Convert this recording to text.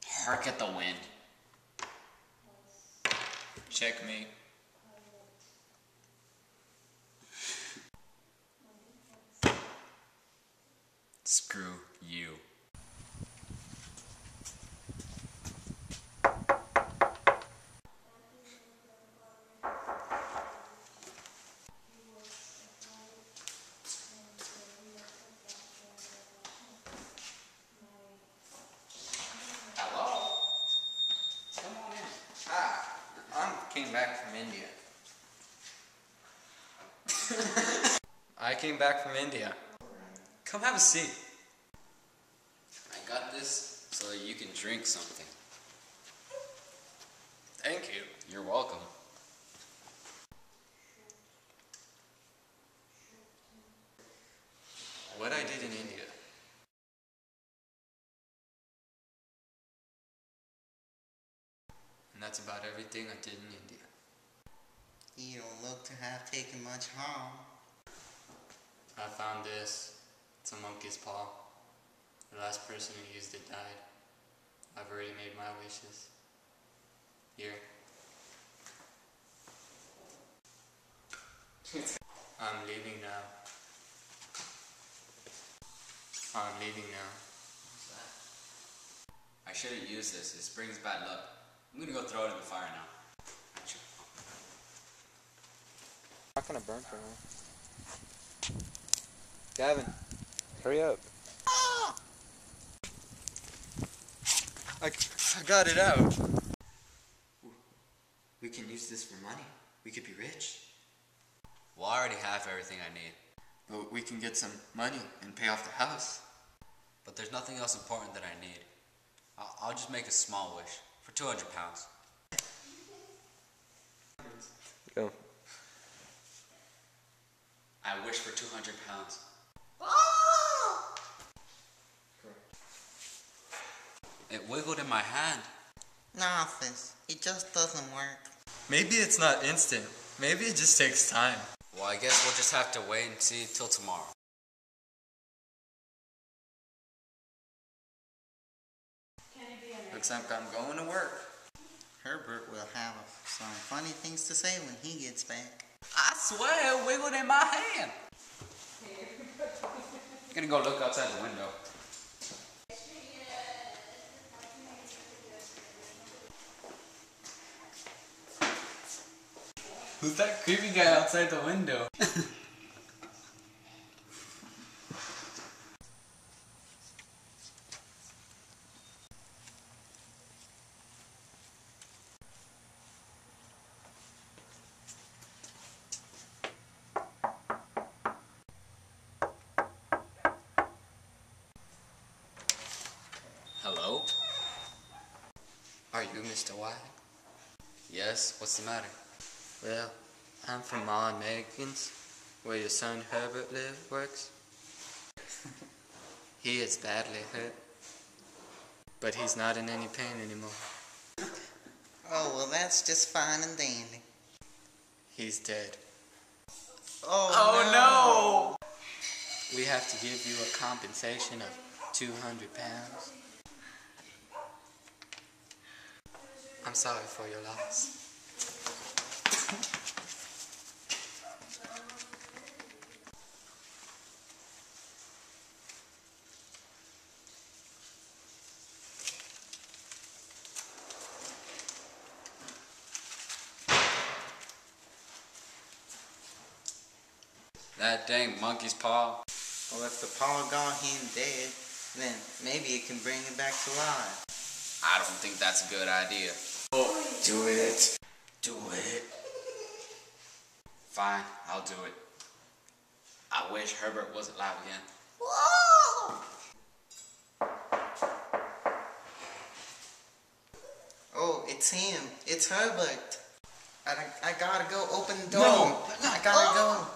Hark at the wind. Checkmate. Screw you. Hello? Come on in. Came back from India. I came back from India. Come have a seat. I got this so that you can drink something. Thank you. You're welcome. What I did in India. And that's about everything I did in India. You don't look to have taken much harm. I found this. It's a monkey's paw. The last person who used it died. I've already made my wishes. Here. I'm leaving now. I'm leaving now. What's that? I shouldn't use this. This brings bad luck. I'm gonna go throw it in the fire now. Not gonna burn for now. Gavin, hurry up. I got it out. We can use this for money. We could be rich. Well, I already have everything I need. But we can get some money and pay off the house. But there's nothing else important that I need. I'll just make a small wish for 200 pounds. Go. I wish for 200 pounds. It wiggled in my hand. Nonsense. It just doesn't work. Maybe it's not instant. Maybe it just takes time. Well, I guess we'll just have to wait and see till tomorrow. Looks like I'm going to work. Herbert will have some funny things to say when he gets back. I swear it wiggled in my hand. I'm gonna go look outside the window. Who's that creepy guy outside the window? Hello? Are you Mr. White? Yes, what's the matter? Well, I'm from Ma and Megan's, where your son Herbert works. He is badly hurt, but he's not in any pain anymore. Oh, well, that's just fine and dandy. He's dead. Oh, no! We have to give you a compensation of 200 pounds. I'm sorry for your loss. That dang monkey's paw. Well, if the paw gone him dead, then maybe it can bring him back to life. I don't think that's a good idea. Do it. Do it. Fine, I'll do it. I wish Herbert was alive again. Whoa! Oh, it's him. It's Herbert. I gotta go open the door. No. I gotta go.